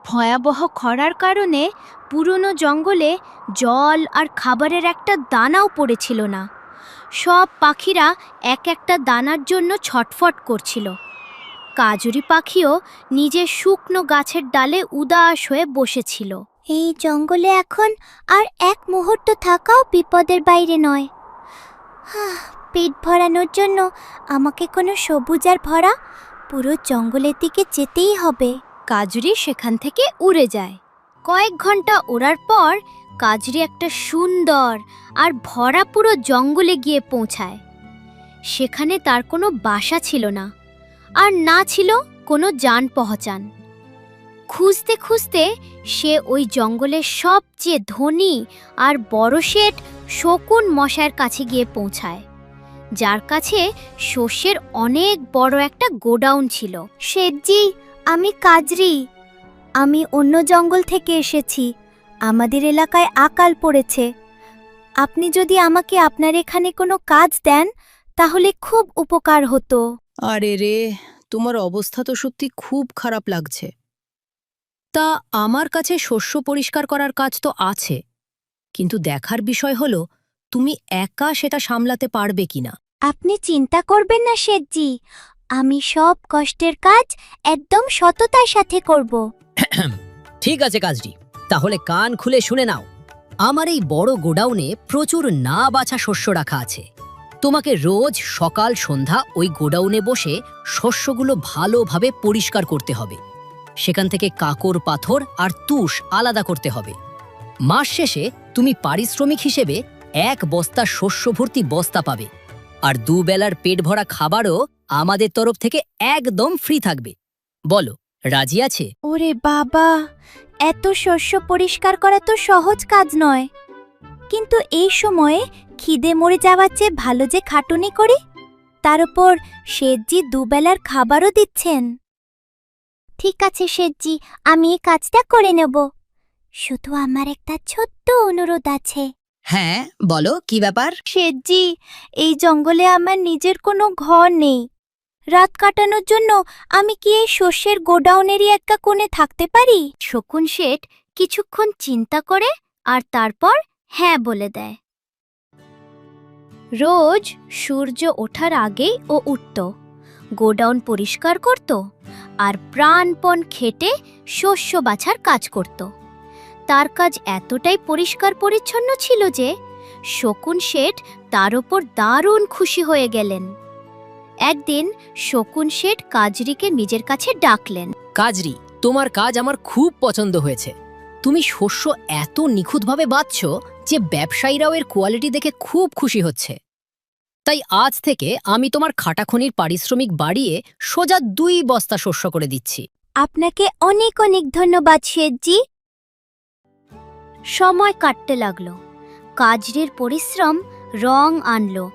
ভয়াবহ খরার কারণে পুরনো জঙ্গলে জল আর খাবারের একটা দানাও পড়েছিল না। সব পাখিরা এক একটা দানার জন্য ছটফট করছিল। কাজুরি পাখিও নিজের শুকনো গাছের ডালে উদাস হয়ে বসেছিল। এই জঙ্গলে এখন আর এক মুহূর্ত থাকাও বিপদের বাইরে নয়। পেট ভরানোর জন্য আমাকে কোনো সবুজ আর ভরা পুরো জঙ্গলের দিকে যেতেই হবে। কাজুরি সেখান থেকে উড়ে যায়। কয়েক ঘন্টা ওড়ার পর কাজুরি একটা সুন্দর আর ভরা পুরো জঙ্গলে গিয়ে পৌঁছায়। সেখানে তার কোনো বাসা ছিল না, আর না ছিল কোনো যান পহচান। খুঁজতে খুঁজতে সে ওই জঙ্গলের সবচেয়ে ধনী আর বড় শেঠ শকুন মশাইয়ের কাছে গিয়ে পৌঁছায়, যার কাছে শস্যের অনেক বড় একটা গোডাউন ছিল। শেঠজি, আমি কাজরি। আমি অন্য জঙ্গল থেকে এসেছি। আমাদের এলাকায় আকাল পড়েছে। আপনি যদি আমাকে আপনার এখানে কোনো কাজ দেন তাহলে খুব উপকার হতো। আরে রে, তোমার অবস্থা তো সত্যি খুব খারাপ লাগছে। তা আমার কাছে শস্য পরিষ্কার করার কাজ তো আছে, কিন্তু দেখার বিষয় হলো তুমি একা সেটা সামলাতে পারবে কিনা। আপনি চিন্তা করবেন না শেঠজি, আমি সব কষ্টের কাজ একদম সততার সাথে করব। ঠিক আছে কাজরি, তাহলে কান খুলে শুনে নাও। আমার এই বড় গোডাউনে প্রচুর না বাছা শস্য রাখা আছে। তোমাকে রোজ সকাল সন্ধ্যা ওই গোডাউনে বসে শস্যগুলো ভালোভাবে পরিষ্কার করতে হবে। সেখান থেকে কাকর পাথর আর তুষ আলাদা করতে হবে। মাস শেষে তুমি পারিশ্রমিক হিসেবে 1 বস্তা শস্য ভর্তি বস্তা পাবে, আর 2 বেলার পেট ভরা খাবারও আমাদের তরফ থেকে একদম ফ্রি থাকবে। বলো, রাজি আছে? ওরে বাবা, এত শস্য পরিষ্কার করা তো সহজ কাজ নয়। কিন্তু এই সময়ে খিদে মরে যাওয়ার চেয়ে ভালো যে খাটুনি করি। তার উপর শেঠজি দুবেলার খাবারও দিচ্ছেন। ঠিক আছে শেঠজি, আমি এই কাজটা করে নেব। শুধু আমার একটা ছোট্ট অনুরোধ আছে। হ্যাঁ, বলো কি ব্যাপার? শেঠজি, এই জঙ্গলে আমার নিজের কোনো ঘর নেই। রাত কাটানোর জন্য আমি কি এই শস্যের গোডাউনেরই একটা কোণে থাকতে পারি? শকুন শেঠ কিছুক্ষণ চিন্তা করে আর তারপর হ্যাঁ বলে দেয়। রোজ সূর্য ওঠার আগেই ও উঠত, গোডাউন পরিষ্কার করত আর প্রাণপণ খেটে শস্য বাছার কাজ করত। তার কাজ এতটাই পরিষ্কার পরিচ্ছন্ন ছিল যে শকুন শেঠ তার ওপর দারুণ খুশি হয়ে গেলেন। একদিন শকুন শেঠ কাজরিকে নিজের কাছে ডাকলেন। কাজরি, তোমার কাজ আমার খুব পছন্দ হয়েছে। তুমি শস্য এত নিখুঁতভাবে বাছছ যে ব্যবসায়ীরাও এর কোয়ালিটি দেখে খুব খুশি হচ্ছে। তাই আজ থেকে আমি তোমার খাটাখনির পারিশ্রমিক বাড়িয়ে সোজা 2 বস্তা শস্য করে দিচ্ছি। আপনাকে অনেক অনেক ধন্যবাদ শেঠজি। সময় কাটতে লাগলো। কাজরির পরিশ্রম রং আনলো,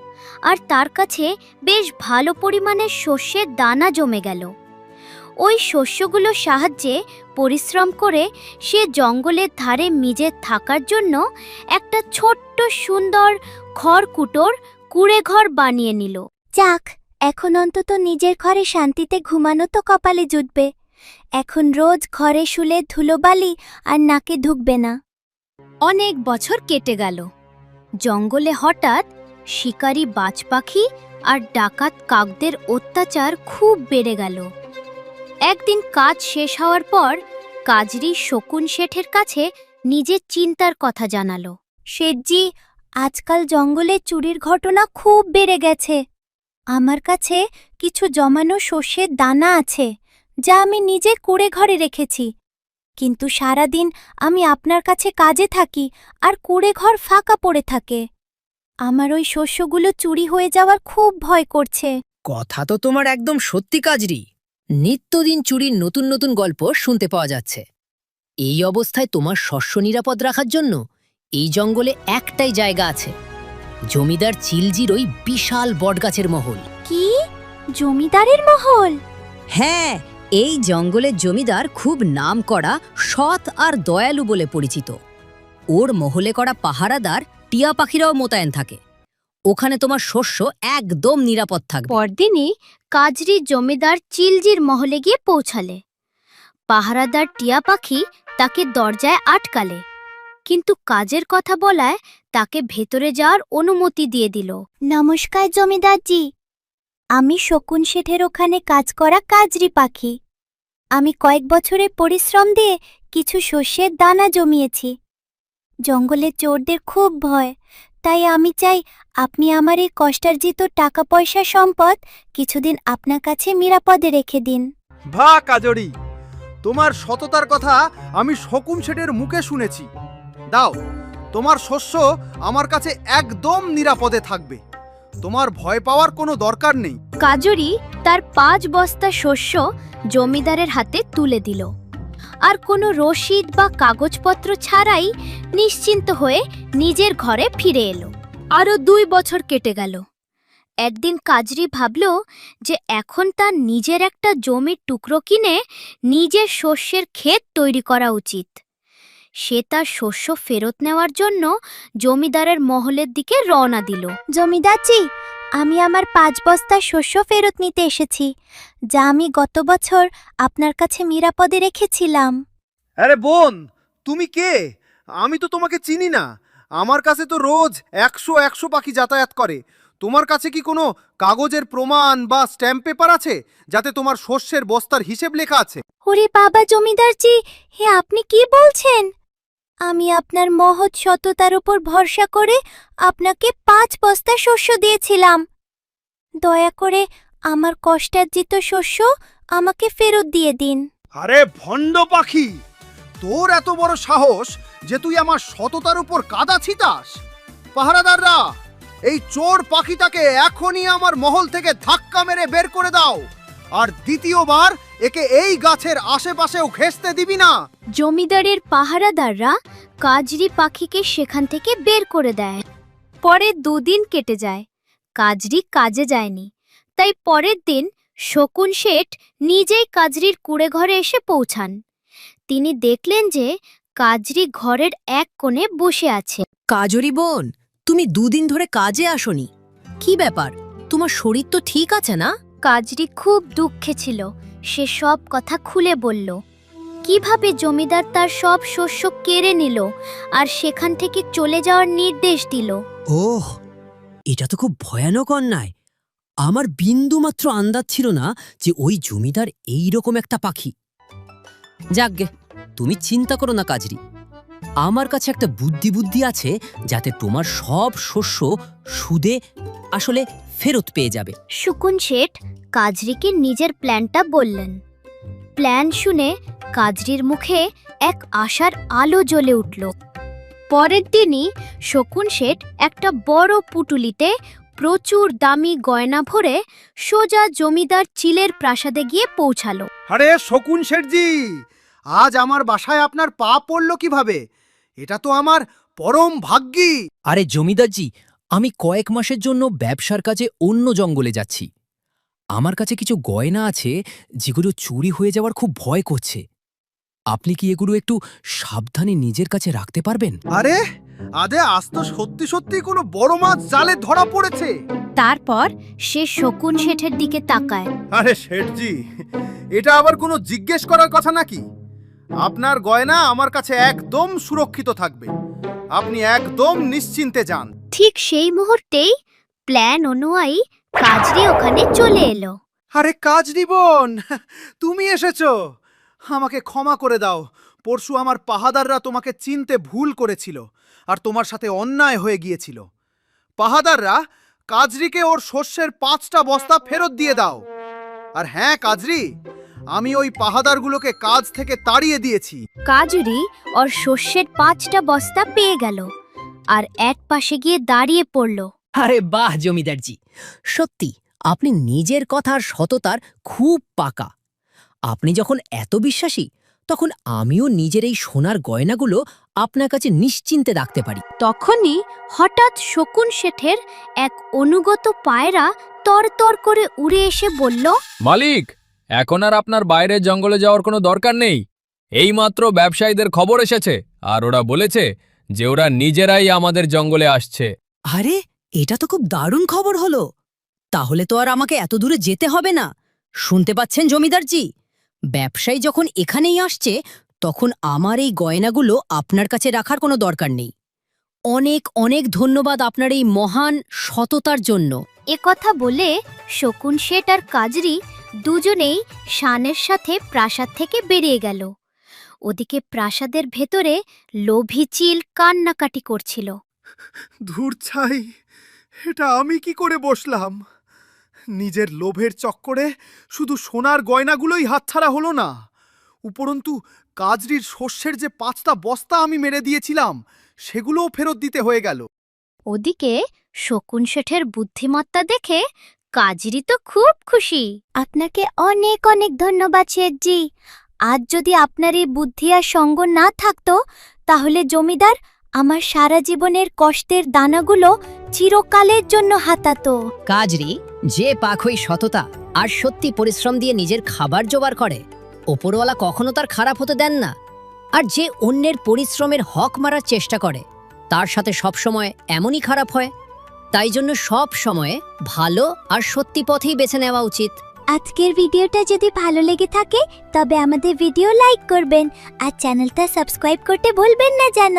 আর তার কাছে বেশ ভালো পরিমাণের শস্যের দানা জমে গেল। ওই শস্যগুলোর সাহায্যে পরিশ্রম করে সে জঙ্গলের ধারে নিজের থাকার জন্য একটা ছোট্ট সুন্দর খড়কুটোর কুঁড়েঘর বানিয়ে নিল। যাক, এখন অন্তত নিজের ঘরে শান্তিতে ঘুমানো তো কপালে জুটবে। এখন রোজ ঘরে শুলে ধুলোবালি আর নাকে ঢুকবে না। অনেক বছর কেটে গেল। জঙ্গলে হঠাৎ শিকারী বাজ পাখি আর ডাকাত কাকদের অত্যাচার খুব বেড়ে গেল। একদিন কাজ শেষ হওয়ার পর কাজরি শকুন শেঠের কাছে নিজের চিন্তার কথা জানালো। শেঠজি, আজকাল জঙ্গলে চুরির ঘটনা খুব বেড়ে গেছে। আমার কাছে কিছু জমানো শস্যের দানা আছে, যা আমি নিজে কুঁড়ে ঘরে রেখেছি। কিন্তু সারাদিন আমি আপনার কাছে কাজে থাকি আর কুঁড়ে ঘর ফাঁকা পড়ে থাকে। আমার ওই শস্যগুলো চুরি হয়ে যাওয়ার খুব ভয় করছে। কথা তো তোমার একদম সত্যি কাজরি। নিত্যদিন চুরির নতুন নতুন গল্প শুনতে পাওয়া যাচ্ছে। এই অবস্থায় তোমার শস্য নিরাপদ রাখার জন্য এই জঙ্গলে একটাই জায়গা আছে, জমিদার চিলজির ওই বিশাল বটগাছের মহল। কি? জমিদারের মহল? হ্যাঁ, এই জঙ্গলের জমিদার খুব নামকরা, সৎ আর দয়ালু বলে পরিচিত। ওর মহলে করা পাহারাদার টিয়া পাখিরাও মোতায়েন থাকে। ওখানে তোমার শস্য একদম নিরাপদ থাকবে। পরদিনই কাজরি জমিদার চিলজির মহলে গিয়ে পৌঁছালে। পাহারাদার টিয়া পাখি তাকে দরজায় আটকালে, কিন্তু কাজের কথা বলায় তাকে ভেতরে যাওয়ার অনুমতি দিয়ে দিল। নমস্কার জমিদারজি, আমি শকুন শেঠের ওখানে কাজ করা কাজরি পাখি। আমি কয়েক বছরের পরিশ্রম দিয়ে কিছু শস্যের দানা জমিয়েছি। জঙ্গলে চোরদের খুব ভয়, তাই আমি চাই আপনি আমার এই কষ্টার্জিত টাকা পয়সা সম্পদ কিছুদিন আপনার কাছে নিরাপদে রেখে দিন। বাহ কাজরি, তোমার সততার কথা আমি শকুন শেঠের মুখে শুনেছি। দাও, তোমার শস্য আমার কাছে একদম নিরাপদে থাকবে। তোমার ভয় পাওয়ার কোনো দরকার নেই। কাজরি তার 5 বস্তা শস্য জমিদারের হাতে তুলে দিল, আর কোনো রসিদ বা কাগজপত্র ছাড়াই নিশ্চিন্ত হয়ে নিজের ঘরে ফিরে এলো। আরও 2 বছর কেটে গেল। একদিন কাজরি ভাবল যে এখন তার নিজের একটা জমির টুকরো কিনে নিজের শস্যের ক্ষেত তৈরি করা উচিত। সে তার শস্য ফেরত নেওয়ার জন্য জমিদারের মহলের দিকে রওনা দিল। জমিদারজি, আমি আমার 5 বস্তা শস্য ফেরত নিতে এসেছি, যা আমি গত বছর আপনার কাছে নিরাপদে রেখেছিলাম। আরে বোন, তুমি কে? আমি তো তোমাকে চিনি না। আমার কাছে তো রোজ 100 পাখি যাতায়াত করে। তোমার কাছে কি কোনো কাগজের প্রমাণ বা স্ট্যাম্প পেপার আছে যাতে তোমার শস্যের বস্তার হিসেব লেখা আছে? ওরে বাবা জমিদারজি, হে আপনি কি বলছেন? আমি আপনার মহৎ সততার উপর ভরসা করে আপনাকে 5 বস্তা শস্য দিয়েছিলাম। দয়া করে আমার কষ্টার্জিত শস্য আমাকে ফেরত দিয়ে দিন। আরে ভণ্ড পাখি, তোর এত বড় সাহস যে তুই আমার সততার উপর কাদা ছিটাস? পাহারাদাররা, এই চোর পাখিটাকে এখনই আমার মহল থেকে ধাক্কা মেরে বের করে দাও, আর দ্বিতীয়বার একে এই গাছের আশেপাশেও ঘেঁষতে দিবি না। জমিদারের পাহারাদাররা কাজরি পাখিকে সেখান থেকে বের করে দেয়। পরে 2 দিন কেটে যায়, কাজরি কাজে যায়নি। তাই পরের দিন শকুন শেঠ নিজেই কাজরির কুঁড়েঘরে এসে পৌঁছান। তিনি দেখলেন যে কাজরি ঘরের এক কোণে বসে আছে। কাজরি বোন, তুমি 2 দিন ধরে কাজে আসোনি, কি ব্যাপার? তোমার শরীর তো ঠিক আছে না? কাজরি খুব দুঃখে ছিল। সে সব কথা খুলে বলল, কিভাবে জমিদার তার সব শস্য কেড়ে নিল আর সেখান থেকে চলে যাওয়ার নির্দেশ দিল। ওহ, এটা তো খুব ভয়ানক অন্যায়। আমার বিন্দুমাত্র আন্দাজ ছিল না যে ওই জমিদার এই রকম একটা পাখি। যাকগে, তুমি চিন্তা করো না কাজরি। আমার কাছে একটা বুদ্ধি আছে যাতে তোমার সব শস্য সুদে আসলে ফেরত পেয়ে যাবে। শকুন শেঠ কাজরিকে নিজের প্ল্যানটা বললেন। প্ল্যান শুনে কাজরির মুখে এক আশার আলো জ্বলে উঠল। পরের দিনই শকুন শেঠ একটা বড় পুটুলিতে প্রচুর দামি গয়না ভরে সোজা জমিদার চিলের প্রাসাদে গিয়ে পৌঁছালো। আরে শকুন শেঠজি, আজ আমার বাসায় আপনার পা পড়ল কিভাবে? এটা তো আমার পরম ভাগ্যি। আরে জমিদারজি, আমি কয়েক মাসের জন্য ব্যবসার কাজে অন্য জঙ্গলে যাচ্ছি। আমার কাছে কিছু গয়না আছে যেগুলো চুরি হয়ে যাওয়ার খুব ভয় করছে। আপনি কি এগুলো একটু সাবধানে নিজের কাছে রাখতে পারবেন? আরে আজ তো সত্যি সত্যি কোনো বড় মাছ জালে ধরা পড়েছে। তারপর সে শকুন শেঠের দিকে তাকায়। আরে শেঠজি, এটা আবার কোনো জিজ্ঞেস করার কথা নাকি? আপনার গয়না আমার কাছে একদম সুরক্ষিত থাকবে। আপনি একদম নিশ্চিন্তে যান। ঠিক সেই মুহূর্তেই প্ল্যান অনুযায়ী কাজরি ওখানে চলে এলো। আরে কাজরি বোন, তুমি এসেছো। আমাকে ক্ষমা করে দাও। পরশু আমার পাহাদাররা তোমাকে চিনতে ভুল করেছিল আর তোমার সাথে অন্যায় হয়ে গিয়েছিল। পাহাদাররা, কাজরিকে ওর শস্যের 5টা বস্তা ফেরত দিয়ে দাও। আর হ্যাঁ কাজরি, আমি ওই পাহাদারগুলোকে কাজ থেকে তাড়িয়ে দিয়েছি। কাজরি ওর শস্যের 5টা বস্তা পেয়ে গেল আর এক পাশে গিয়ে দাঁড়িয়ে পড়ল। আরে বাহ জমিদারজি, সত্যি আপনি নিজের কথার সততার খুব পাকা। আপনি যখন এত বিশ্বাসী, তখন আমিও নিজের এই সোনার গয়নাগুলো আপনার কাছে নিশ্চিন্তে রাখতে পারি। তখনই হঠাৎ শকুন শেঠের এক অনুগত পায়রা তরতর করে উড়ে এসে বলল, মালিক, এখন আর আপনার বাইরের জঙ্গলে যাওয়ার কোনো দরকার নেই। এইমাত্র ব্যবসায়ীদের খবর এসেছে আর ওরা বলেছে যে ওরা নিজেরাই আমাদের জঙ্গলে আসছে। আরে, এটা তো খুব দারুণ খবর হলো। তাহলে তো আর আমাকে এত দূরে যেতে হবে না। শুনতে পাচ্ছেন জমিদারজি? ব্যবসায়ী যখন এখানেই আসছে তখন আমার এই গয়নাগুলো আপনার কাছে রাখার কোনো দরকার নেই। অনেক অনেক ধন্যবাদ আপনার এই মহান সততার জন্য। এ কথা বলে শকুন শেঠ আর কাজরি দুজনেই শানের সাথে প্রাসাদ থেকে বেরিয়ে গেল। ওদিকে প্রাসাদের ভেতরে লোভী চিল কান্নাকাটি করছিল। ধুর ছাই, এটা আমি কি করে বসলাম? নিজের লোভের চক্করে শুধু সোনার গয়নাগুলোই হাতছাড়া হলো না, উপরন্তু কাজরির শস্যের যে 5টা বস্তা আমি মেরে দিয়েছিলাম সেগুলোও ফেরত দিতে হয়ে গেল। ওদিকে শকুন শেঠের বুদ্ধিমত্তা দেখে কাজরি তো খুব খুশি। আপনাকে অনেক অনেক ধন্যবাদ শেঠজি। আজ যদি আপনার এই বুদ্ধি আর সঙ্গ না থাকতো তাহলে জমিদার আমার সারা জীবনের কষ্টের দানাগুলো চিরকালের জন্য হাতাতো। কাজরি যে পাখই সততা আর সত্যি পরিশ্রম দিয়ে নিজের খাবার জোগাড় করে, ওপরওয়ালা কখনো তার খারাপ হতে দেন না। আর যে অন্যের পরিশ্রমের হক মারার চেষ্টা করে তার সাথে সবসময় এমনই খারাপ হয়। তাই জন্য সব সময়ে ভালো আর সত্যি পথেই বেছে নেওয়া উচিত। আজকের ভিডিওটা যদি ভালো লেগে থাকে তবে আমাদের ভিডিও লাইক করবেন আর চ্যানেলটা সাবস্ক্রাইব করতে ভুলবেন না যেন।